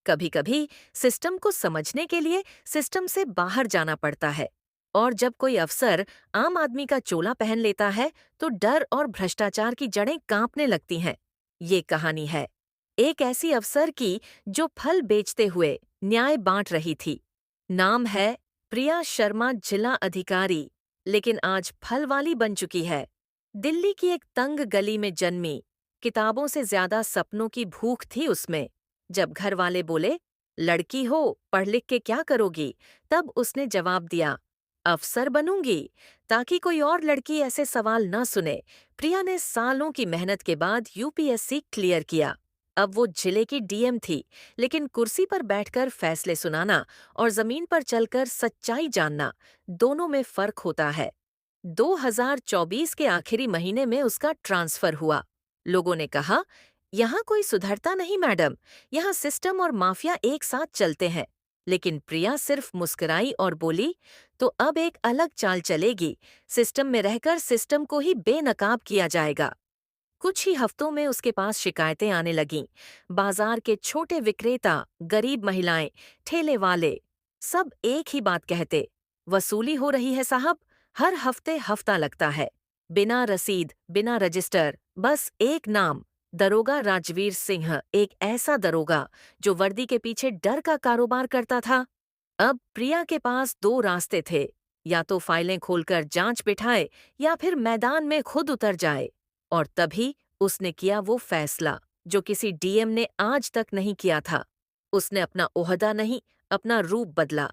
कभी कभी सिस्टम को समझने के लिए सिस्टम से बाहर जाना पड़ता है। और जब कोई अफसर आम आदमी का चोला पहन लेता है तो डर और भ्रष्टाचार की जड़ें कांपने लगती हैं। ये कहानी है एक ऐसी अफसर की जो फल बेचते हुए न्याय बांट रही थी। नाम है प्रिया शर्मा, जिला अधिकारी, लेकिन आज फल वाली बन चुकी है। दिल्ली की एक तंग गली में जन्मी, किताबों से ज्यादा सपनों की भूख थी उसमें। जब घर वाले बोले, लड़की हो, पढ़ लिख के क्या करोगी, तब उसने जवाब दिया, अफसर बनूंगी, ताकि कोई और लड़की ऐसे सवाल न सुने। प्रिया ने सालों की मेहनत के बाद यूपीएससी क्लियर किया। अब वो जिले की डीएम थी, लेकिन कुर्सी पर बैठकर फैसले सुनाना और जमीन पर चलकर सच्चाई जानना, दोनों में फर्क होता है। 2024 के आखिरी महीने में उसका ट्रांसफर हुआ। लोगों ने कहा, यहाँ कोई सुधरता नहीं मैडम, यहाँ सिस्टम और माफिया एक साथ चलते हैं। लेकिन प्रिया सिर्फ मुस्कुराई और बोली, तो अब एक अलग चाल चलेगी, सिस्टम में रहकर सिस्टम को ही बेनकाब किया जाएगा। कुछ ही हफ्तों में उसके पास शिकायतें आने लगीं। बाजार के छोटे विक्रेता, गरीब महिलाएं, ठेले वाले, सब एक ही बात कहते, वसूली हो रही है साहब, हर हफ्ते हफ्ता लगता है। बिना रसीद, बिना रजिस्टर, बस एक नाम, दरोगा राजवीर सिंह, एक ऐसा दरोगा जो वर्दी के पीछे डर का कारोबार करता था। अब प्रिया के पास दो रास्ते थे, या तो फाइलें खोलकर जांच बिठाए या फिर मैदान में खुद उतर जाए। और तभी उसने किया वो फैसला जो किसी डीएम ने आज तक नहीं किया था। उसने अपना ओहदा नहीं, अपना रूप बदला।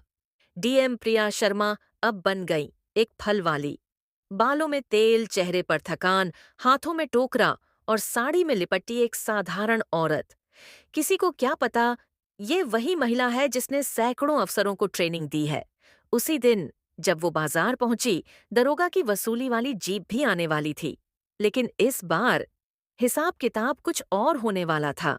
डीएम प्रिया शर्मा अब बन गई एक फल वाली। बालों में तेल, चेहरे पर थकान, हाथों में टोकरा और साड़ी में लिपटी एक साधारण औरत। किसी को क्या पता, ये वही महिला है जिसने सैकड़ों अफसरों को ट्रेनिंग दी है। उसी दिन जब वो बाजार पहुंची, दरोगा की वसूली वाली जीप भी आने वाली थी। लेकिन इस बार हिसाब किताब कुछ और होने वाला था।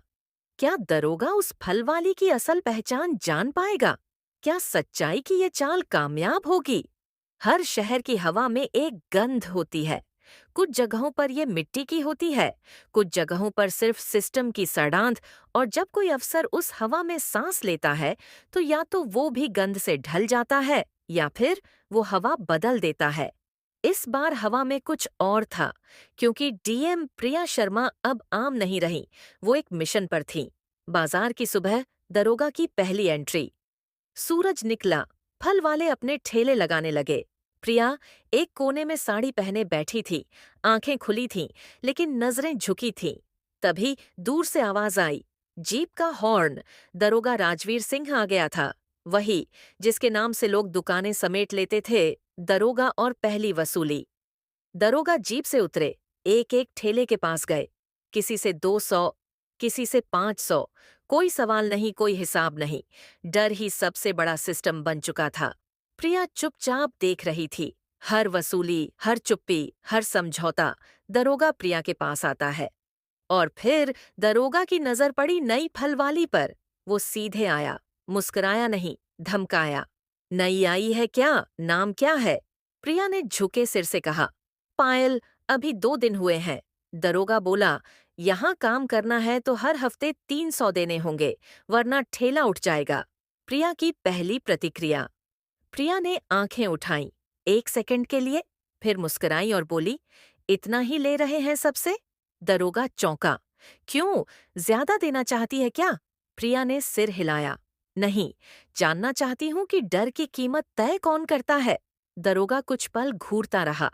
क्या दरोगा उस फल वाली की असल पहचान जान पाएगा? क्या सच्चाई की ये चाल कामयाब होगी? हर शहर की हवा में एक गंध होती है। कुछ जगहों पर ये मिट्टी की होती है, कुछ जगहों पर सिर्फ सिस्टम की सड़ांध। और जब कोई अफसर उस हवा में सांस लेता है तो या तो वो भी गंध से ढल जाता है या फिर वो हवा बदल देता है। इस बार हवा में कुछ और था, क्योंकि डीएम प्रिया शर्मा अब आम नहीं रही, वो एक मिशन पर थी। बाजार की सुबह, दरोगा की पहली एंट्री। सूरज निकला, फल वाले अपने ठेले लगाने लगे। प्रिया एक कोने में साड़ी पहने बैठी थी, आंखें खुली थीं, लेकिन नजरें झुकी थीं। तभी दूर से आवाज आई, जीप का हॉर्न। दरोगा राजवीर सिंह आ गया था, वही जिसके नाम से लोग दुकानें समेट लेते थे। दरोगा और पहली वसूली। दरोगा जीप से उतरे, एक एक ठेले के पास गए। किसी से 200, किसी से 500। कोई सवाल नहीं, कोई हिसाब नहीं। डर ही सबसे बड़ा सिस्टम बन चुका था। प्रिया चुपचाप देख रही थी। हर वसूली, हर चुप्पी, हर समझौता। दरोगा प्रिया के पास आता है। और फिर दरोगा की नजर पड़ी नई फलवाली पर। वो सीधे आया, मुस्कुराया नहीं, धमकाया। नई आई है क्या? नाम क्या है? प्रिया ने झुके सिर से कहा, पायल, अभी 2 दिन हुए हैं। दरोगा बोला, यहाँ काम करना है तो हर हफ्ते 300 देने होंगे, वरना ठेला उठ जाएगा। प्रिया की पहली प्रतिक्रिया। प्रिया ने आंखें उठाईं, 1 सेकंड के लिए, फिर मुस्कुराई और बोली, इतना ही ले रहे हैं सबसे? दरोगा चौंका। क्यों, ज्यादा देना चाहती है क्या? प्रिया ने सिर हिलाया। नहीं, जानना चाहती हूं कि डर की कीमत तय कौन करता है। दरोगा कुछ पल घूरता रहा,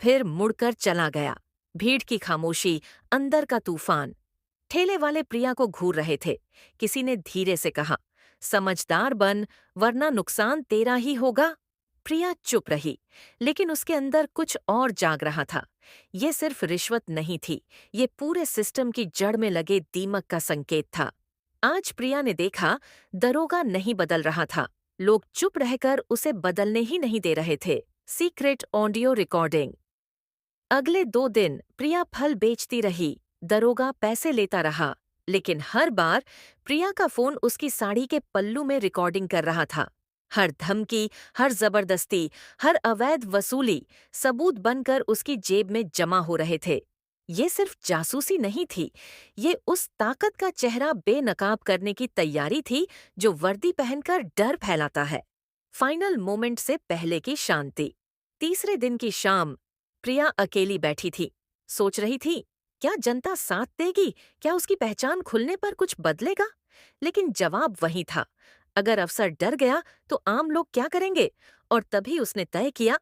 फिर मुड़कर चला गया। भीड़ की खामोशी, अंदर का तूफान। ठेले वाले प्रिया को घूर रहे थे। किसी ने धीरे से कहा, समझदार बन, वरना नुकसान तेरा ही होगा। प्रिया चुप रही, लेकिन उसके अंदर कुछ और जाग रहा था। ये सिर्फ रिश्वत नहीं थी, ये पूरे सिस्टम की जड़ में लगे दीमक का संकेत था। आज प्रिया ने देखा, दरोगा नहीं बदल रहा था। लोग चुप रहकर उसे बदलने ही नहीं दे रहे थे। Secret audio recording. अगले 2 दिन प्रिया फल बेचती रही, दरोगा पैसे लेता रहा, लेकिन हर बार प्रिया का फोन उसकी साड़ी के पल्लू में रिकॉर्डिंग कर रहा था। हर धमकी, हर जबरदस्ती, हर अवैध वसूली सबूत बनकर उसकी जेब में जमा हो रहे थे। ये सिर्फ जासूसी नहीं थी, ये उस ताकत का चेहरा बेनकाब करने की तैयारी थी जो वर्दी पहनकर डर फैलाता है। फाइनल मोमेंट से पहले की शांति। तीसरे दिन की शाम, प्रिया अकेली बैठी थी। सोच रही थी, क्या जनता साथ देगी? क्या उसकी पहचान खुलने पर कुछ बदलेगा? लेकिन जवाब वही था। अगर अफसर डर गया तो आम लोग क्या करेंगे? और तभी उसने तय किया,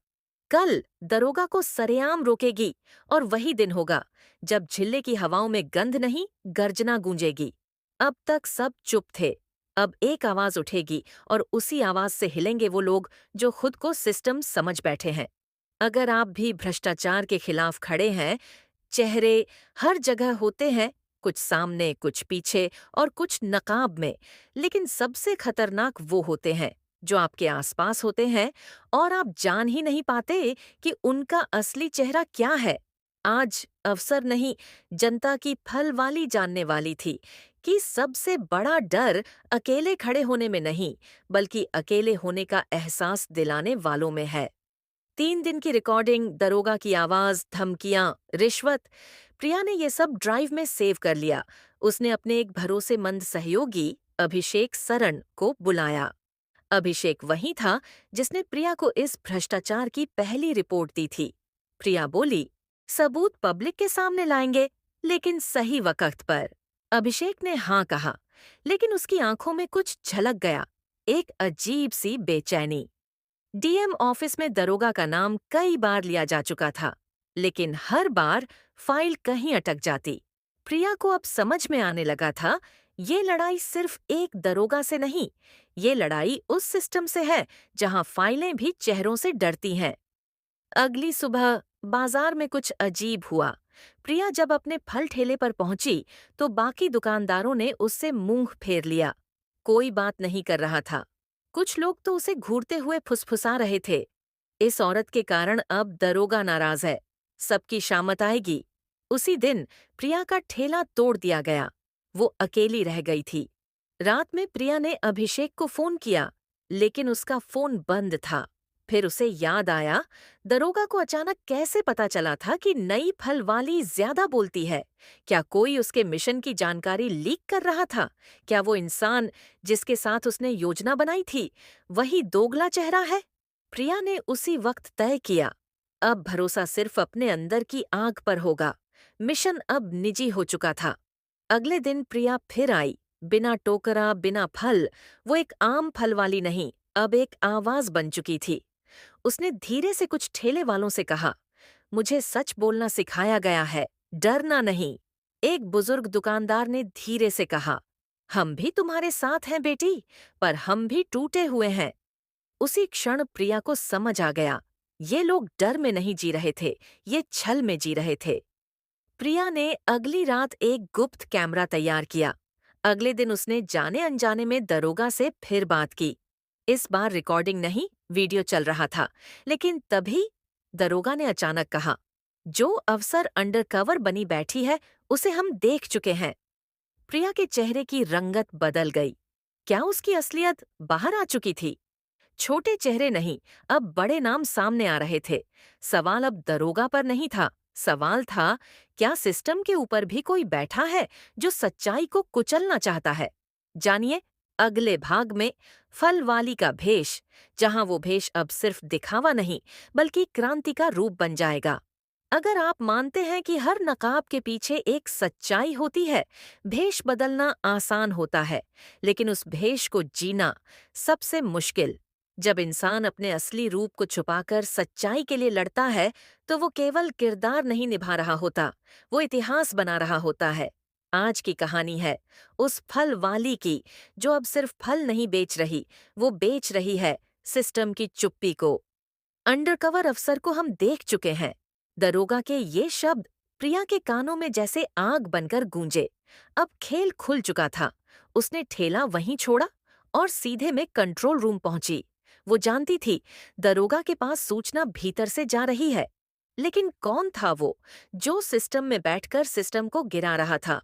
कल दरोगा को सरेआम रोकेगी। और वही दिन होगा जब झिल्ले की हवाओं में गंध नहीं, गर्जना गूंजेगी। अब तक सब चुप थे। अब एक आवाज उठेगी और उसी आवाज से हिलेंगे वो लोग जो खुद को सिस्टम समझ बैठे हैं। अगर आप भी भ्रष्टाचार के खिलाफ खड़े हैं, चेहरे हर जगह होते हैं, कुछ सामने, कुछ पीछे और कुछ नकाब में, लेकिन सबसे खतरनाक वो होते हैं जो आपके आसपास होते हैं और आप जान ही नहीं पाते कि उनका असली चेहरा क्या है। आज अफसर नहीं, जनता की फल वाली जानने वाली थी कि सबसे बड़ा डर अकेले खड़े होने में नहीं, बल्कि अकेले होने का एहसास दिलाने वालों में है। 3 दिन की रिकॉर्डिंग, दरोगा की आवाज, धमकियां, रिश्वत। प्रिया ने ये सब ड्राइव में सेव कर लिया। उसने अपने एक भरोसेमंद सहयोगी अभिषेक सरन को बुलाया। अभिषेक वही था जिसने प्रिया को इस भ्रष्टाचार की पहली रिपोर्ट दी थी। प्रिया बोली, सबूत पब्लिक के सामने लाएंगे, लेकिन सही वक्त पर। अभिषेक ने हाँ कहा, लेकिन उसकी आंखों में कुछ झलक गया, एक अजीब सी बेचैनी। डीएम ऑफिस में दरोगा का नाम कई बार लिया जा चुका था, लेकिन हर बार फाइल कहीं अटक जाती। प्रिया को अब समझ में आने लगा था, ये लड़ाई सिर्फ एक दरोगा से नहीं, ये लड़ाई उस सिस्टम से है जहां फाइलें भी चेहरों से डरती हैं। अगली सुबह बाजार में कुछ अजीब हुआ। प्रिया जब अपने फल ठेले पर पहुंची तो बाकी दुकानदारों ने उससे मुंह फेर लिया। कोई बात नहीं कर रहा था। कुछ लोग तो उसे घूरते हुए फुसफुसा रहे थे। इस औरत के कारण अब दरोगा नाराज है, सबकी शामत आएगी। उसी दिन प्रिया का ठेला तोड़ दिया गया। वो अकेली रह गई थी। रात में प्रिया ने अभिषेक को फोन किया, लेकिन उसका फोन बंद था। फिर उसे याद आया, दरोगा को अचानक कैसे पता चला था कि नई फल वाली ज्यादा बोलती है? क्या कोई उसके मिशन की जानकारी लीक कर रहा था? क्या वो इंसान जिसके साथ उसने योजना बनाई थी, वही दोगला चेहरा है? प्रिया ने उसी वक्त तय किया, अब भरोसा सिर्फ अपने अंदर की आग पर होगा। मिशन अब निजी हो चुका था। अगले दिन प्रिया फिर आई, बिना टोकरा, बिना फल। वो एक आम फल वाली नहीं, अब एक आवाज बन चुकी थी। उसने धीरे से कुछ ठेले वालों से कहा, मुझे सच बोलना सिखाया गया है, डरना नहीं। एक बुजुर्ग दुकानदार ने धीरे से कहा, हम भी तुम्हारे साथ हैं बेटी, पर हम भी टूटे हुए हैं। उसी क्षण प्रिया को समझ आ गया, ये लोग डर में नहीं जी रहे थे, ये छल में जी रहे थे। प्रिया ने अगली रात एक गुप्त कैमरा तैयार किया। अगले दिन उसने जाने अनजाने में दरोगा से फिर बात की। इस बार रिकॉर्डिंग नहीं, वीडियो चल रहा था। लेकिन तभी दरोगा ने अचानक कहा, जो अफसर अंडरकवर बनी बैठी है, उसे हम देख चुके हैं। प्रिया के चेहरे की रंगत बदल गई। क्या उसकी असलियत बाहर आ चुकी थी? छोटे चेहरे नहीं, अब बड़े नाम सामने आ रहे थे। सवाल अब दरोगा पर नहीं था, सवाल था, क्या सिस्टम के ऊपर भी कोई बैठा है जो सच्चाई को कुचलना चाहता है? जानिए अगले भाग में, फल वाली का भेष, जहां वो भेष अब सिर्फ दिखावा नहीं, बल्कि क्रांति का रूप बन जाएगा। अगर आप मानते हैं कि हर नकाब के पीछे एक सच्चाई होती है, भेष बदलना आसान होता है, लेकिन उस भेष को जीना सबसे मुश्किल। जब इंसान अपने असली रूप को छुपाकर सच्चाई के लिए लड़ता है, तो वो केवल किरदार नहीं निभा रहा होता, वो इतिहास बना रहा होता है। आज की कहानी है उस फल वाली की, जो अब सिर्फ फल नहीं बेच रही, वो बेच रही है सिस्टम की चुप्पी को। अंडरकवर अफसर को हम देख चुके हैं। दरोगा के ये शब्द प्रिया के कानों में जैसे आग बनकर गूंजे। अब खेल खुल चुका था। उसने ठेला वहीं छोड़ा और सीधे में कंट्रोल रूम पहुंची। वो जानती थी दरोगा के पास सूचना भीतर से जा रही है। लेकिन कौन था वो जो सिस्टम में बैठकर सिस्टम को गिरा रहा था?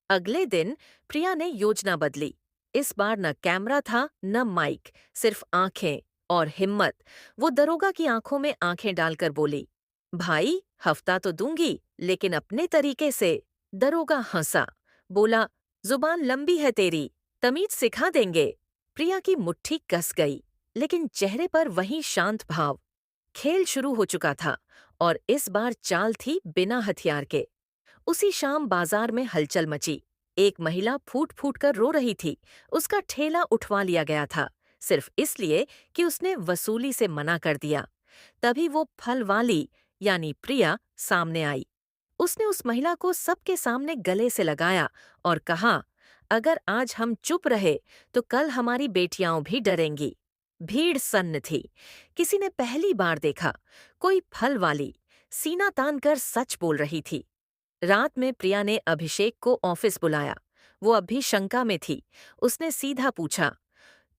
अगले दिन प्रिया ने योजना बदली। इस बार न कैमरा था, न माइक, सिर्फ आंखें और हिम्मत। वो दरोगा की आंखों में आंखें डालकर बोली, भाई, हफ्ता तो दूंगी, लेकिन अपने तरीके से। दरोगा हंसा, बोला, जुबान लंबी है तेरी, तमीज सिखा देंगे। प्रिया की मुट्ठी कस गई, लेकिन चेहरे पर वही शांत भाव। खेल शुरू हो चुका था, और इस बार चाल थी बिना हथियार के। उसी शाम बाजार में हलचल मची। एक महिला फूट फूट कर रो रही थी। उसका ठेला उठवा लिया गया था, सिर्फ इसलिए कि उसने वसूली से मना कर दिया। तभी वो फल वाली, यानी प्रिया, सामने आई। उसने उस महिला को सबके सामने गले से लगाया और कहा, अगर आज हम चुप रहे तो कल हमारी बेटियां भी डरेंगी। भीड़ सन्न थी। किसी ने पहली बार देखा, कोई फल वाली सीना तान कर सच बोल रही थी। रात में प्रिया ने अभिषेक को ऑफिस बुलाया। वो अब भी शंका में थी। उसने सीधा पूछा,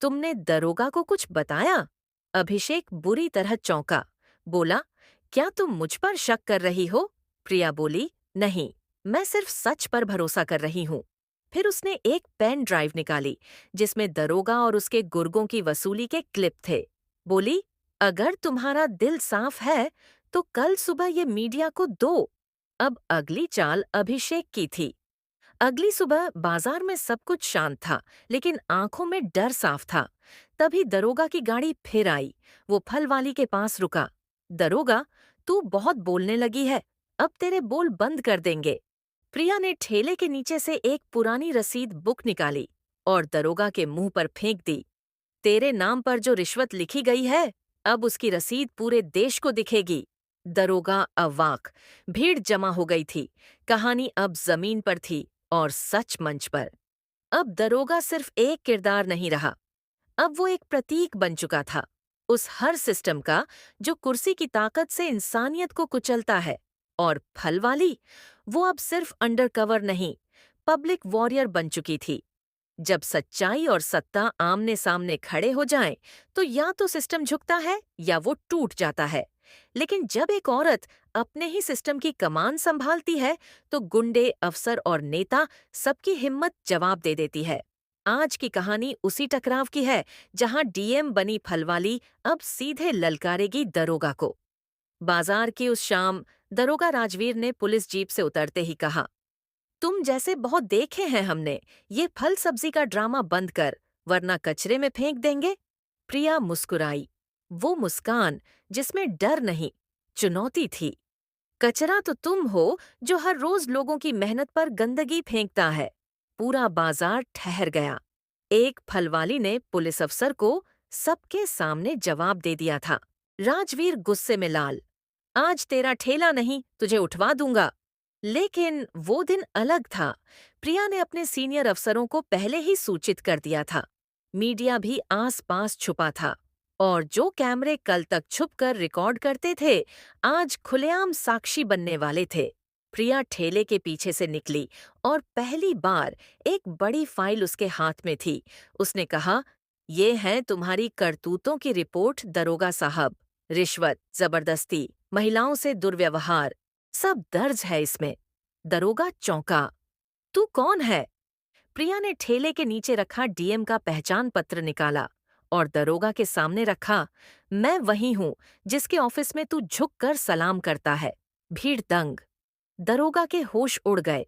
तुमने दरोगा को कुछ बताया? अभिषेक बुरी तरह चौंका। बोला, क्या तुम मुझ पर शक कर रही हो? प्रिया बोली, नहीं, मैं सिर्फ सच पर भरोसा कर रही हूँ। फिर उसने एक पेन ड्राइव निकाली, जिसमें दरोगा और उसके गुर्गों की वसूली के क्लिप थे। बोली, अगर तुम्हारा दिल साफ है तो कल सुबह ये मीडिया को दो। अब अगली चाल अभिषेक की थी। अगली सुबह बाजार में सब कुछ शांत था, लेकिन आंखों में डर साफ था। तभी दरोगा की गाड़ी फिर आई। वो फल वाली के पास रुका। दरोगा, तू बहुत बोलने लगी है, अब तेरे बोल बंद कर देंगे। प्रिया ने ठेले के नीचे से एक पुरानी रसीद बुक निकाली और दरोगा के मुंह पर फेंक दी। तेरे नाम पर जो रिश्वत लिखी गई है, अब उसकी रसीद पूरे देश को दिखेगी। दरोगा अवाक। भीड़ जमा हो गई थी। कहानी अब जमीन पर थी और सच मंच पर। अब दरोगा सिर्फ एक किरदार नहीं रहा, अब वो एक प्रतीक बन चुका था। उस हर सिस्टम का जो कुर्सी की ताकत से इंसानियत को कुचलता है। और फल वाली, वो अब सिर्फ अंडरकवर नहीं, पब्लिक वॉरियर बन चुकी थी। जब सच्चाई और सत्ता आमने सामने खड़े हो जाएं, तो या तो सिस्टम झुकता है या वो टूट जाता है। लेकिन जब एक औरत अपने ही सिस्टम की कमान संभालती है, तो गुंडे, अफसर और नेता सबकी हिम्मत जवाब दे देती है। आज की कहानी उसी टकराव की है, जहां डीएम बनी फलवाली अब सीधे ललकारेगी दरोगा को। बाजार की उस शाम दरोगा राजवीर ने पुलिस जीप से उतरते ही कहा, तुम जैसे बहुत देखे हैं हमने, ये फल सब्जी का ड्रामा बंद कर, वरना कचरे में फेंक देंगे। प्रिया मुस्कुराई, वो मुस्कान जिसमें डर नहीं, चुनौती थी। कचरा तो तुम हो जो हर रोज लोगों की मेहनत पर गंदगी फेंकता है। पूरा बाजार ठहर गया। एक फलवाली ने पुलिस अफसर को सबके सामने जवाब दे दिया था। राजवीर गुस्से में लाल, आज तेरा ठेला नहीं, तुझे उठवा दूंगा। लेकिन वो दिन अलग था। प्रिया ने अपने सीनियर अफसरों को पहले ही सूचित कर दिया था। मीडिया भी आस-पास छुपा था। और जो कैमरे कल तक छुपकर रिकॉर्ड करते थे, आज खुलेआम साक्षी बनने वाले थे। प्रिया ठेले के पीछे से निकली और पहली बार एक बड़ी फाइल उसके हाथ में थी। उसने कहा, ये है तुम्हारी करतूतों की रिपोर्ट दरोगा साहब। रिश्वत, जबरदस्ती, महिलाओं से दुर्व्यवहार, सब दर्ज है इसमें। दरोगा चौंका। तू कौन है? प्रिया ने ठेले के नीचे रखा डीएम का पहचान पत्र निकाला और दरोगा के सामने रखा। मैं वही हूँ जिसके ऑफिस में तू झुक कर सलाम करता है। भीड़ दंग। दरोगा के होश उड़ गए।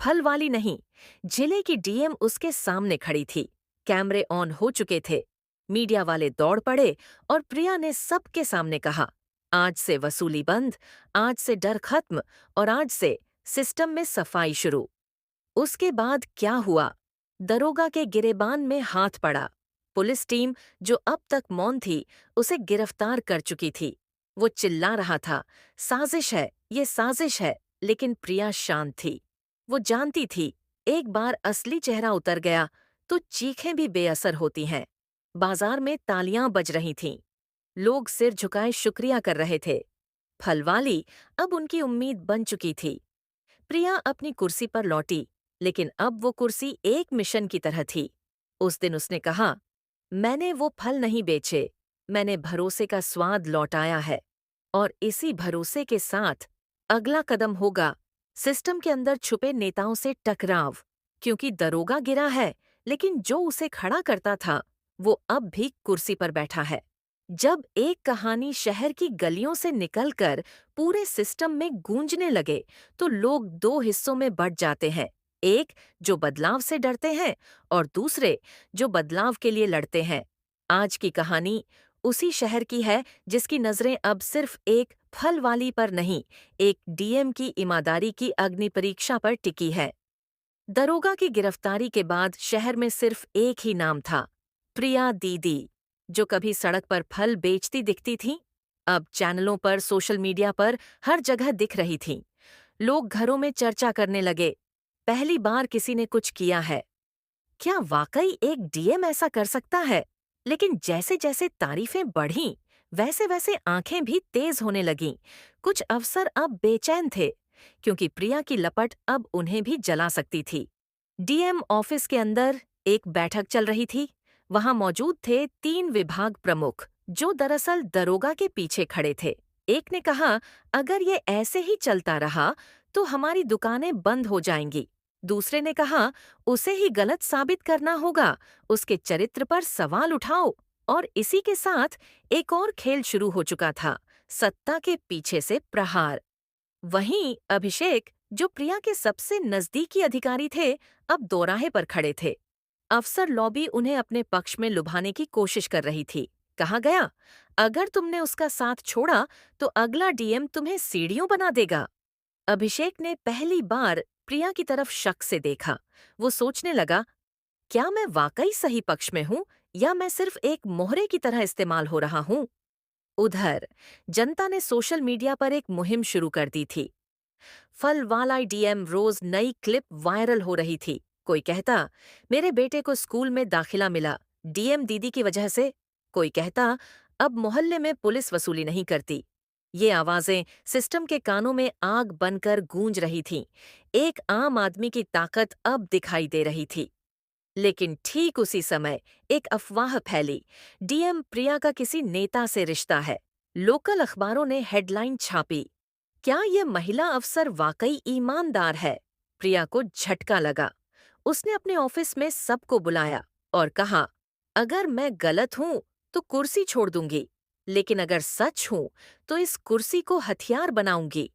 फल वाली नहीं, जिले की डीएम उसके सामने खड़ी थी। कैमरे ऑन हो चुके थे। मीडिया वाले दौड़ पड़े और प्रिया ने सबके सामने कहा, आज से वसूली बंद, आज से डर खत्म और आज से सिस्टम में सफाई शुरू। उसके बाद क्या हुआ? दरोगा के गिरेबान में हाथ पड़ा। पुलिस टीम, जो अब तक मौन थी, उसे गिरफ्तार कर चुकी थी। वो चिल्ला रहा था, साजिश है, ये साजिश है। लेकिन प्रिया शांत थी। वो जानती थी, एक बार असली चेहरा उतर गया तो चीखें भी बेअसर होती हैं। बाजार में तालियां बज रही थीं। लोग सिर झुकाए शुक्रिया कर रहे थे। फलवाली अब उनकी उम्मीद बन चुकी थी। प्रिया अपनी कुर्सी पर लौटी, लेकिन अब वो कुर्सी एक मिशन की तरह थी। उस दिन उसने कहा, मैंने वो फल नहीं बेचे, मैंने भरोसे का स्वाद लौटाया है। और इसी भरोसे के साथ अगला कदम होगा सिस्टम के अंदर छुपे नेताओं से टकराव। क्योंकि दरोगा गिरा है, लेकिन जो उसे खड़ा करता था, वो अब भी कुर्सी पर बैठा है। जब एक कहानी शहर की गलियों से निकलकर पूरे सिस्टम में गूंजने लगे, तो लोग दो हिस्सों में बंट जाते हैं। एक जो बदलाव से डरते हैं और दूसरे जो बदलाव के लिए लड़ते हैं। आज की कहानी उसी शहर की है जिसकी नजरें अब सिर्फ एक फल वाली पर नहीं, एक डीएम की ईमानदारी की अग्नि परीक्षा पर टिकी है। दरोगा की गिरफ्तारी के बाद शहर में सिर्फ एक ही नाम था, प्रिया दीदी, जो कभी सड़क पर फल बेचती दिखती थीं, अब चैनलों पर, सोशल मीडिया पर हर जगह दिख रही थीं। लोग घरों में चर्चा करने लगे, पहली बार किसी ने कुछ किया है। क्या वाकई एक डीएम ऐसा कर सकता है? लेकिन जैसे जैसे तारीफें बढ़ीं, वैसे वैसे आंखें भी तेज होने लगीं। कुछ अफसर अब बेचैन थे, क्योंकि प्रिया की लपट अब उन्हें भी जला सकती थी। डीएम ऑफिस के अंदर एक बैठक चल रही थी। वहां मौजूद थे 3 विभाग प्रमुख, जो दरअसल दरोगा के पीछे खड़े थे। एक ने कहा, अगर ये ऐसे ही चलता रहा, तो हमारी दुकानें बंद हो जाएंगी। दूसरे ने कहा, उसे ही गलत साबित करना होगा, उसके चरित्र पर सवाल उठाओ। और इसी के साथ एक और खेल शुरू हो चुका था, सत्ता के पीछे से प्रहार। वहीं अभिषेक, जो प्रिया के सबसे नजदीकी अधिकारी थे, अब दोराहे पर खड़े थे। अफसर लॉबी उन्हें अपने पक्ष में लुभाने की कोशिश कर रही थी। कहा गया, अगर तुमने उसका साथ छोड़ा तो अगला डीएम तुम्हें सीढ़ियों बना देगा। अभिषेक ने पहली बार प्रिया की तरफ शक से देखा। वो सोचने लगा, क्या मैं वाकई सही पक्ष में हूँ या मैं सिर्फ एक मोहरे की तरह इस्तेमाल हो रहा हूँ? उधर जनता ने सोशल मीडिया पर एक मुहिम शुरू कर दी थी। फल वाला डीएम रोज नई क्लिप वायरल हो रही थी। कोई कहता, मेरे बेटे को स्कूल में दाखिला मिला डीएम दीदी की वजह से। कोई कहता, अब मोहल्ले में पुलिस वसूली नहीं करती। ये आवाजें सिस्टम के कानों में आग बनकर गूंज रही थीं। एक आम आदमी की ताकत अब दिखाई दे रही थी। लेकिन ठीक उसी समय एक अफवाह फैली, डीएम प्रिया का किसी नेता से रिश्ता है। लोकल अखबारों ने हेडलाइन छापी, क्या ये महिला अफसर वाकई ईमानदार है? प्रिया को झटका लगा। उसने अपने ऑफिस में सबको बुलाया और कहा, अगर मैं गलत हूं तो कुर्सी छोड़ दूंगी, लेकिन अगर सच हूं तो इस कुर्सी को हथियार बनाऊंगी।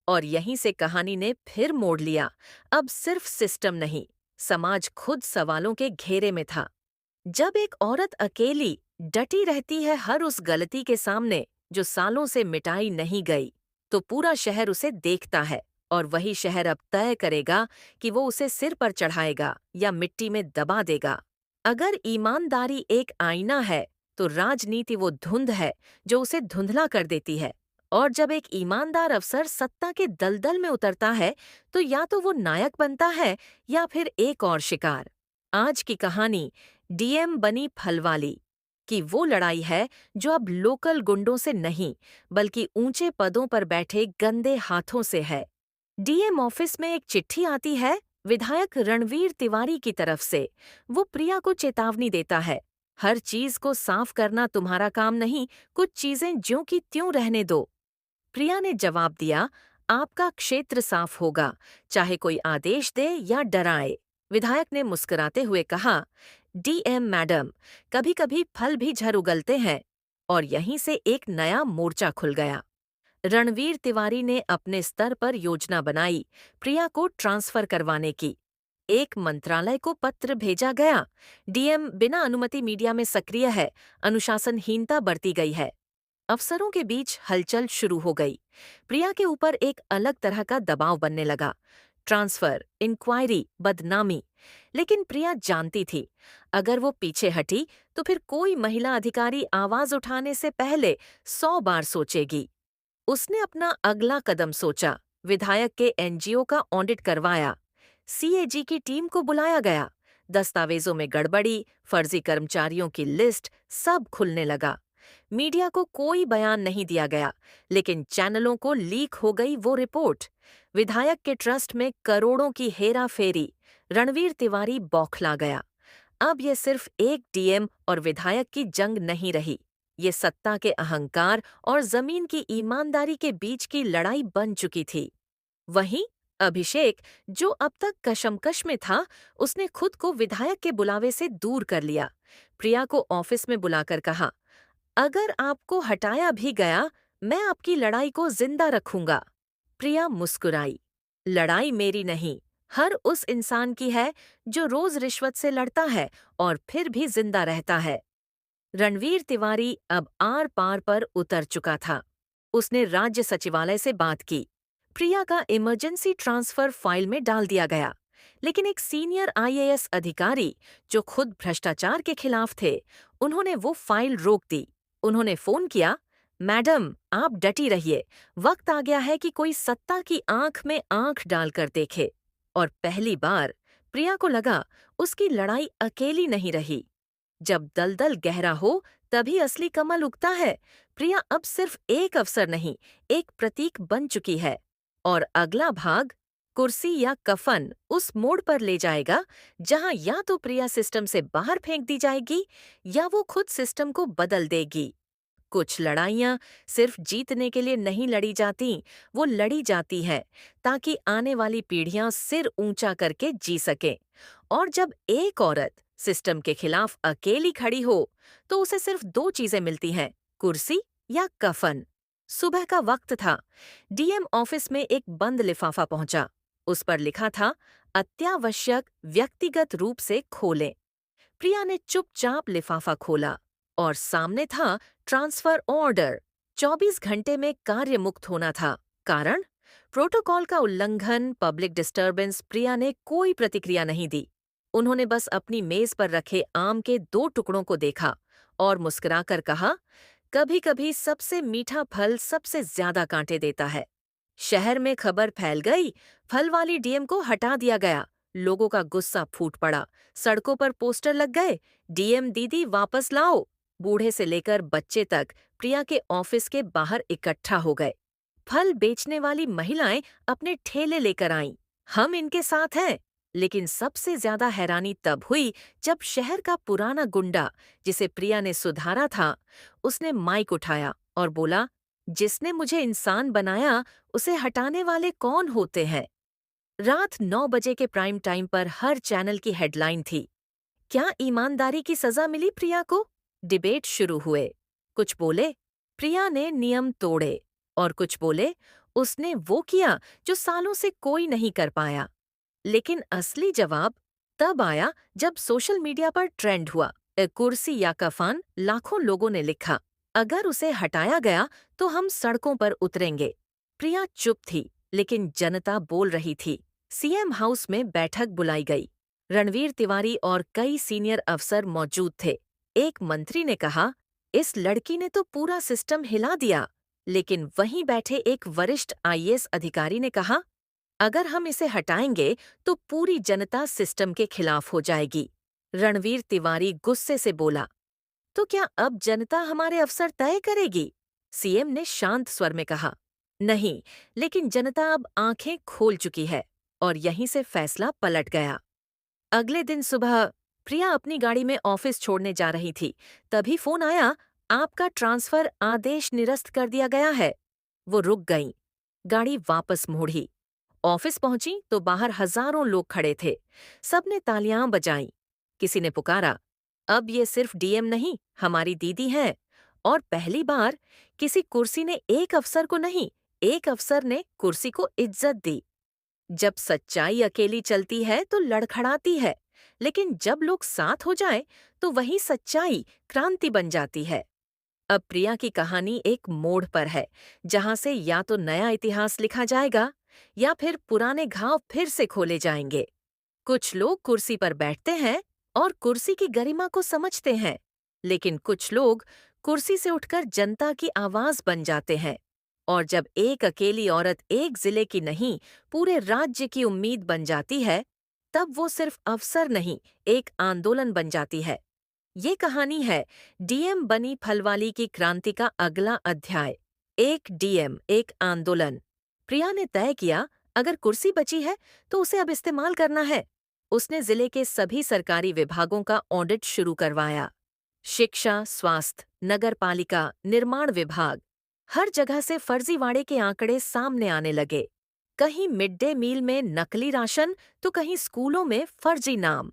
और यहीं से कहानी ने फिर मोड़ लिया। अब सिर्फ सिस्टम नहीं, समाज खुद सवालों के घेरे में था। जब एक औरत अकेली डटी रहती है हर उस गलती के सामने जो सालों से मिटाई नहीं गई, तो पूरा शहर उसे देखता है और वही शहर अब तय करेगा कि वो उसे सिर पर चढ़ाएगा या मिट्टी में दबा देगा। अगर ईमानदारी एक आईना है, तो राजनीति वो धुंध है जो उसे धुंधला कर देती है। और जब एक ईमानदार अफसर सत्ता के दलदल में उतरता है, तो या तो वो नायक बनता है या फिर एक और शिकार। आज की कहानी डीएम बनी फलवाली की वो लड़ाई है जो अब लोकल गुंडों से नहीं, बल्कि ऊंचे पदों पर बैठे गंदे हाथों से है। डीएम ऑफिस में एक चिट्ठी आती है विधायक रणवीर तिवारी की तरफ से। वो प्रिया को चेतावनी देता है, हर चीज को साफ करना तुम्हारा काम नहीं, कुछ चीजें ज्यों की त्यों रहने दो। प्रिया ने जवाब दिया, आपका क्षेत्र साफ होगा, चाहे कोई आदेश दे या डराए। विधायक ने मुस्कुराते हुए कहा, डीएम मैडम, कभी कभी फल भी झर उगलते हैं। और यहीं से एक नया मोर्चा खुल गया। रणवीर तिवारी ने अपने स्तर पर योजना बनाई, प्रिया को ट्रांसफर करवाने की। एक मंत्रालय को पत्र भेजा गया, डीएम बिना अनुमति मीडिया में सक्रिय है, अनुशासनहीनता बरती गई है। अफसरों के बीच हलचल शुरू हो गई। प्रिया के ऊपर एक अलग तरह का दबाव बनने लगा, ट्रांसफर, इंक्वायरी, बदनामी। लेकिन प्रिया जानती थी, अगर वो पीछे हटी तो फिर कोई महिला अधिकारी आवाज उठाने से पहले 100 बार सोचेगी। उसने अपना अगला कदम सोचा, विधायक के एनजीओ का ऑडिट करवाया। सीएजी की टीम को बुलाया गया। दस्तावेजों में गड़बड़ी, फर्जी कर्मचारियों की लिस्ट, सब खुलने लगा। मीडिया को कोई बयान नहीं दिया गया, लेकिन चैनलों को लीक हो गई वो रिपोर्ट। विधायक के ट्रस्ट में करोड़ों की हेरा फेरी। रणवीर तिवारी बौखला गया। अब ये सिर्फ एक डीएम और विधायक की जंग नहीं रही, ये सत्ता के अहंकार और जमीन की ईमानदारी के बीच की लड़ाई बन चुकी थी। वहीं अभिषेक, जो अब तक कशमकश में था, उसने खुद को विधायक के बुलावे से दूर कर लिया। प्रिया को ऑफिस में बुलाकर कहा, अगर आपको हटाया भी गया, मैं आपकी लड़ाई को जिंदा रखूंगा। प्रिया मुस्कुराई। लड़ाई मेरी नहीं, हर उस इंसान की है जो रोज रिश्वत से लड़ता है और फिर भी जिंदा रहता है। रणवीर तिवारी अब आर पार पर उतर चुका था। उसने राज्य सचिवालय से बात की। प्रिया का इमरजेंसी ट्रांसफर फाइल में डाल दिया गया। लेकिन एक सीनियर आईएएस अधिकारी जो खुद भ्रष्टाचार के खिलाफ थे, उन्होंने वो फाइल रोक दी। उन्होंने फोन किया, मैडम आप डटी रहिए, वक्त आ गया है कि कोई सत्ता की आंख में आंख डालकर देखे। और पहली बार प्रिया को लगा उसकी लड़ाई अकेली नहीं रही। जब दलदल गहरा हो तभी असली कमल उगता है। प्रिया अब सिर्फ एक अफसर नहीं, एक प्रतीक बन चुकी है। और अगला भाग, कुर्सी या कफन, उस मोड़ पर ले जाएगा जहां या तो प्रिया सिस्टम से बाहर फेंक दी जाएगी या वो खुद सिस्टम को बदल देगी। कुछ लड़ाइयाँ सिर्फ जीतने के लिए नहीं लड़ी जाती, वो लड़ी जाती हैं ताकि आने वाली पीढ़ियां सिर ऊंचा करके जी सकें। और जब एक औरत सिस्टम के खिलाफ अकेली खड़ी हो, तो उसे सिर्फ दो चीजें मिलती हैं, कुर्सी या कफन। सुबह का वक्त था। डीएम ऑफिस में एक बंद लिफाफा पहुंचा। उस पर लिखा था, अत्यावश्यक, व्यक्तिगत रूप से खोलें। प्रिया ने चुपचाप लिफाफा खोला और सामने था ट्रांसफर ऑर्डर। 24 घंटे में कार्य मुक्त होना था। कारण? प्रोटोकॉल का उल्लंघन, पब्लिक डिस्टर्बेंस। प्रिया ने कोई प्रतिक्रिया नहीं दी। उन्होंने बस अपनी मेज पर रखे आम के 2 टुकड़ों को देखा और मुस्कुराकर कहा, कभी कभी सबसे मीठा फल सबसे ज्यादा कांटे देता है। शहर में खबर फैल गई, फल वाली डीएम को हटा दिया गया। लोगों का गुस्सा फूट पड़ा। सड़कों पर पोस्टर लग गए, डीएम दीदी वापस लाओ। बूढ़े से लेकर बच्चे तक प्रिया के ऑफिस के बाहर इकट्ठा हो गए। फल बेचने वाली महिलाएं अपने ठेले लेकर आईं। हम इनके साथ हैं। लेकिन सबसे ज्यादा हैरानी तब हुई जब शहर का पुराना गुंडा, जिसे प्रिया ने सुधारा था, उसने माइक उठाया और बोला, जिसने मुझे इंसान बनाया उसे हटाने वाले कौन होते हैं? रात 9 बजे के प्राइम टाइम पर हर चैनल की हेडलाइन थी, क्या ईमानदारी की सजा मिली प्रिया को? डिबेट शुरू हुए। कुछ बोले, प्रिया ने नियम तोड़े, और कुछ बोले, उसने वो किया जो सालों से कोई नहीं कर पाया। लेकिन असली जवाब तब आया जब सोशल मीडिया पर ट्रेंड हुआ। कुर्सी या कफन, लाखों लोगों ने लिखा, अगर उसे हटाया गया तो हम सड़कों पर उतरेंगे। प्रिया चुप थी, लेकिन जनता बोल रही थी। सीएम हाउस में बैठक बुलाई गई। रणवीर तिवारी और कई सीनियर अफसर मौजूद थे। एक मंत्री ने कहा, इस लड़की ने तो पूरा सिस्टम हिला दिया। लेकिन वहीं बैठे एक वरिष्ठ आईएएस अधिकारी ने कहा, अगर हम इसे हटाएंगे तो पूरी जनता सिस्टम के खिलाफ हो जाएगी। रणवीर तिवारी गुस्से से बोला, तो क्या अब जनता हमारे अफसर तय करेगी? सीएम ने शांत स्वर में कहा, नहीं, लेकिन जनता अब आंखें खोल चुकी है। और यहीं से फैसला पलट गया। अगले दिन सुबह प्रिया अपनी गाड़ी में ऑफिस छोड़ने जा रही थी, तभी फोन आया, आपका ट्रांसफर आदेश निरस्त कर दिया गया है। वो रुक गईं। गाड़ी वापस मोड़ी। ऑफिस पहुंची तो बाहर हजारों लोग खड़े थे। सबने तालियां बजाईं। किसी ने पुकारा, अब ये सिर्फ डीएम नहीं, हमारी दीदी है। और पहली बार किसी कुर्सी ने एक अफसर को नहीं, एक अफसर ने कुर्सी को इज्जत दी। जब सच्चाई अकेली चलती है तो लड़खड़ाती है, लेकिन जब लोग साथ हो जाएं तो वही सच्चाई क्रांति बन जाती है। अब प्रिया की कहानी एक मोड़ पर है, जहां से या तो नया इतिहास लिखा जाएगा या फिर पुराने घाव फिर से खोले जाएंगे। कुछ लोग कुर्सी पर बैठते हैं और कुर्सी की गरिमा को समझते हैं, लेकिन कुछ लोग कुर्सी से उठकर जनता की आवाज बन जाते हैं। और जब एक अकेली औरत एक जिले की नहीं, पूरे राज्य की उम्मीद बन जाती है, तब वो सिर्फ अफसर नहीं, एक आंदोलन बन जाती है। ये कहानी है डीएम बनी फलवाली की क्रांति का अगला अध्याय। एक डीएम, एक आंदोलन। प्रिया ने तय किया, अगर कुर्सी बची है तो उसे अब इस्तेमाल करना है। उसने जिले के सभी सरकारी विभागों का ऑडिट शुरू करवाया। शिक्षा, स्वास्थ्य, नगर पालिका, निर्माण विभाग, हर जगह से फर्जीवाड़े के आंकड़े सामने आने लगे। कहीं मिड डे मील में नकली राशन तो कहीं स्कूलों में फर्जी नाम।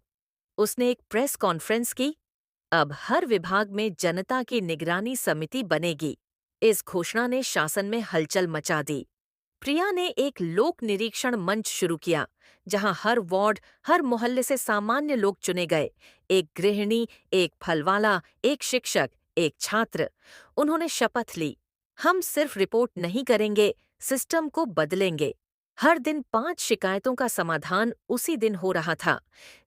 उसने एक प्रेस कॉन्फ्रेंस की। अब हर विभाग में जनता की निगरानी समिति बनेगी। इस घोषणा ने शासन में हलचल मचा दी। प्रिया ने एक लोक निरीक्षण मंच शुरू किया, जहां हर वार्ड, हर मोहल्ले से सामान्य लोग चुने गए। एक गृहिणी, एक फलवाला, एक शिक्षक, एक छात्र। उन्होंने शपथ ली, हम सिर्फ रिपोर्ट नहीं करेंगे, सिस्टम को बदलेंगे। हर दिन 5 शिकायतों का समाधान उसी दिन हो रहा था।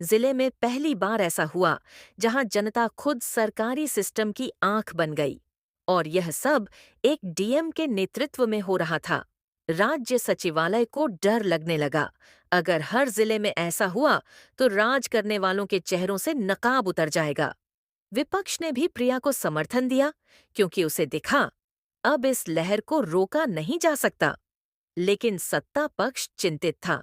जिले में पहली बार ऐसा हुआ, जहां जनता खुद सरकारी सिस्टम की आंख बन गई। और यह सब एक डीएम के नेतृत्व में हो रहा था। राज्य सचिवालय को डर लगने लगा। अगर हर जिले में ऐसा हुआ तो राज करने वालों के चेहरों से नकाब उतर जाएगा। विपक्ष ने भी प्रिया को समर्थन दिया, क्योंकि उसे दिखा अब इस लहर को रोका नहीं जा सकता। लेकिन सत्ता पक्ष चिंतित था,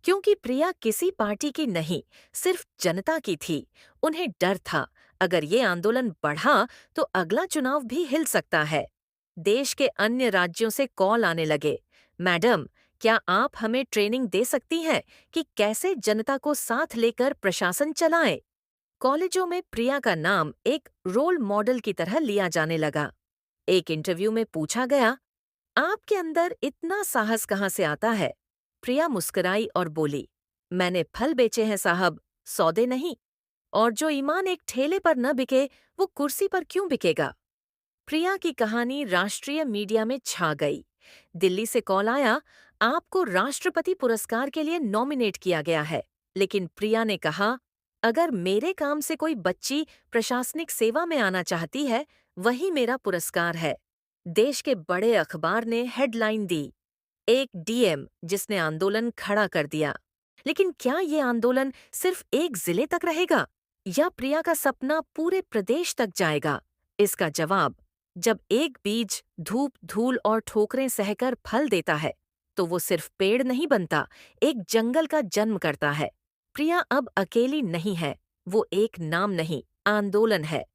क्योंकि प्रिया किसी पार्टी की नहीं, सिर्फ जनता की थी। उन्हें डर था, अगर ये आंदोलन बढ़ा तो अगला चुनाव भी हिल सकता है। देश के अन्य राज्यों से कॉल आने लगे, मैडम, क्या आप हमें ट्रेनिंग दे सकती हैं कि कैसे जनता को साथ लेकर प्रशासन चलाएं? कॉलेजों में प्रिया का नाम एक रोल मॉडल की तरह लिया जाने लगा। एक इंटरव्यू में पूछा गया, आपके अंदर इतना साहस कहाँ से आता है? प्रिया मुस्कुराई और बोली, मैंने फल बेचे हैं साहब, सौदे नहीं। और जो ईमान एक ठेले पर न बिके, वो कुर्सी पर क्यों बिकेगा? प्रिया की कहानी राष्ट्रीय मीडिया में छा गई। दिल्ली से कॉल आया, आपको राष्ट्रपति पुरस्कार के लिए नॉमिनेट किया गया है। लेकिन प्रिया ने कहा, अगर मेरे काम से कोई बच्ची प्रशासनिक सेवा में आना चाहती है, वही मेरा पुरस्कार है। देश के बड़े अखबार ने हेडलाइन दी, एक डीएम जिसने आंदोलन खड़ा कर दिया। लेकिन क्या ये आंदोलन सिर्फ एक जिले तक रहेगा, या प्रिया का सपना पूरे प्रदेश तक जाएगा? इसका जवाब, जब एक बीज धूप, धूल और ठोकरें सहकर फल देता है, तो वो सिर्फ पेड़ नहीं बनता, एक जंगल का जन्म करता है। प्रिया अब अकेली नहीं है, वो एक नाम नहीं, आंदोलन है।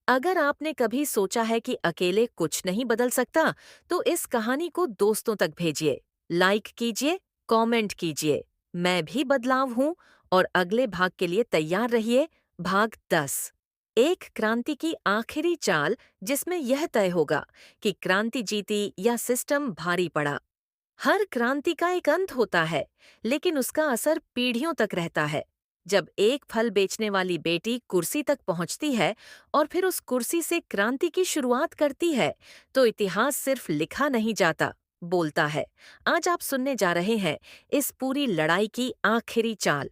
अगर आपने कभी सोचा है कि अकेले कुछ नहीं बदल सकता, तो इस कहानी को दोस्तों तक भेजिए, लाइक कीजिए, कमेंट कीजिए। मैं भी बदलाव हूँ। और अगले भाग के लिए तैयार रहिए, भाग 10। एक क्रांति की आखिरी चाल, जिसमें यह तय होगा कि क्रांति जीती या सिस्टम भारी पड़ा। हर क्रांति का एक अंत होता है, लेकिन उसका असर पीढ़ियों तक रहता है। जब एक फल बेचने वाली बेटी कुर्सी तक पहुंचती है और फिर उस कुर्सी से क्रांति की शुरुआत करती है, तो इतिहास सिर्फ लिखा नहीं जाता, बोलता है। आज आप सुनने जा रहे हैं इस पूरी लड़ाई की आखिरी चाल।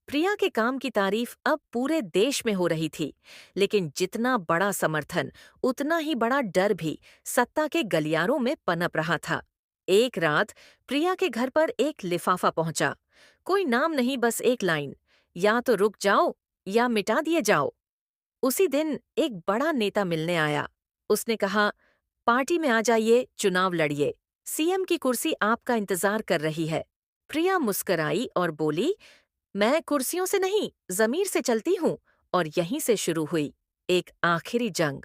प्रिया के काम की तारीफ अब पूरे देश में हो रही थी, लेकिन जितना बड़ा समर्थन, उतना ही बड़ा डर भी सत्ता के गलियारों में पनप रहा था। एक रात प्रिया के घर पर एक लिफाफा पहुंचा। कोई नाम नहीं, बस एक लाइन, या तो रुक जाओ या मिटा दिए जाओ। उसी दिन एक बड़ा नेता मिलने आया। उसने कहा, पार्टी में आ जाइए, चुनाव लड़िए, सीएम की कुर्सी आपका इंतजार कर रही है। प्रिया मुस्कराई और बोली, मैं कुर्सियों से नहीं, जमीर से चलती हूँ। और यहीं से शुरू हुई एक आखिरी जंग।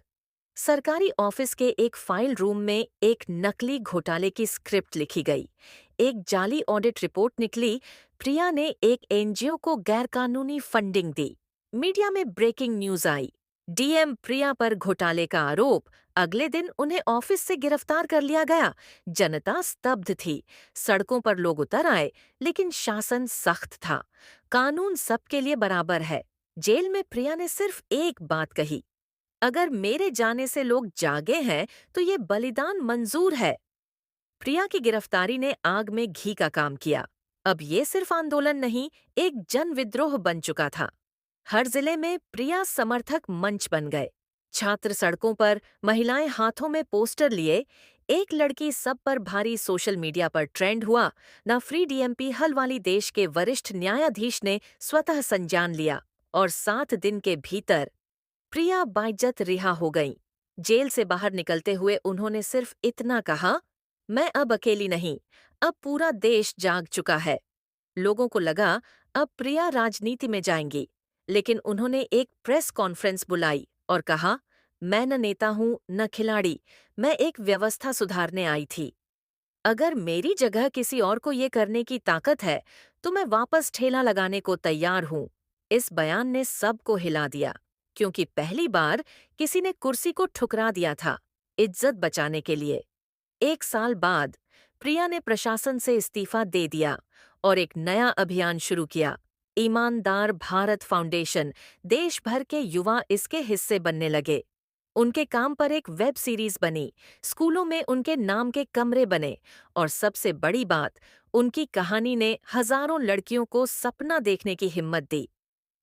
सरकारी ऑफिस के एक फाइल रूम में एक नकली घोटाले की स्क्रिप्ट लिखी गई। एक जाली ऑडिट रिपोर्ट निकली। प्रिया ने एक एनजीओ को गैरकानूनी फंडिंग दी। मीडिया में ब्रेकिंग न्यूज आई, डीएम प्रिया पर घोटाले का आरोप। अगले दिन उन्हें ऑफिस से गिरफ्तार कर लिया गया। जनता स्तब्ध थी। सड़कों पर लोग उतर आए, लेकिन शासन सख्त था। कानून सबके लिए बराबर है। जेल में प्रिया ने सिर्फ एक बात कही, अगर मेरे जाने से लोग जागे हैं, तो ये बलिदान मंजूर है। प्रिया की गिरफ्तारी ने आग में घी का काम किया। अब ये सिर्फ आंदोलन नहीं, एक जन विद्रोह बन चुका था। हर जिले में प्रिया समर्थक मंच बन गए। छात्र सड़कों पर, महिलाएं हाथों में पोस्टर लिए। एक लड़की सब पर भारी सोशल मीडिया पर ट्रेंड हुआ। न फ्री डीएमपी हल वाली देश के वरिष्ठ न्यायाधीश ने स्वतः संज्ञान लिया। और 7 दिन के भीतर प्रिया बाइज्जत रिहा हो गईं। जेल से बाहर निकलते हुए उन्होंने सिर्फ इतना कहा, मैं अब अकेली नहीं, अब पूरा देश जाग चुका है। लोगों को लगा अब प्रिया राजनीति में जाएंगी, लेकिन उन्होंने एक प्रेस कॉन्फ्रेंस बुलाई और कहा, मैं न नेता हूं न खिलाड़ी, मैं एक व्यवस्था सुधारने आई थी। अगर मेरी जगह किसी और को ये करने की ताकत है, तो मैं वापस ठेला लगाने को तैयार हूं। इस बयान ने सबको हिला दिया। क्योंकि पहली बार किसी ने कुर्सी को ठुकरा दिया था, इज्जत बचाने के लिए। 1 साल बाद प्रिया ने प्रशासन से इस्तीफा दे दिया और एक नया अभियान शुरू किया। ईमानदार भारत फाउंडेशन। देश भर के युवा इसके हिस्से बनने लगे। उनके काम पर एक वेब सीरीज बनी, स्कूलों में उनके नाम के कमरे बने और सबसे बड़ी बात, उनकी कहानी ने हजारों लड़कियों को सपना देखने की हिम्मत दी।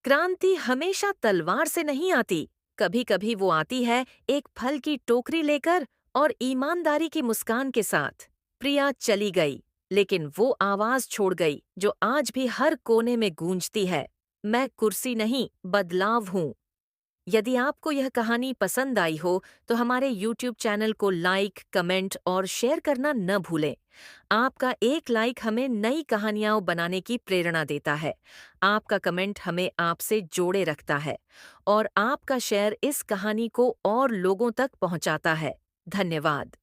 क्रांति हमेशा तलवार से नहीं आती, कभी कभी वो आती है एक फल की टोकरी लेकर और ईमानदारी की मुस्कान के साथ। प्रिया चली गई, लेकिन वो आवाज छोड़ गई जो आज भी हर कोने में गूंजती है, मैं कुर्सी नहीं, बदलाव हूँ। यदि आपको यह कहानी पसंद आई हो तो हमारे YouTube चैनल को लाइक, कमेंट और शेयर करना न भूलें। आपका एक लाइक हमें नई कहानियां बनाने की प्रेरणा देता है। आपका कमेंट हमें आपसे जोड़े रखता है और आपका शेयर इस कहानी को और लोगों तक पहुंचाता है। धन्यवाद।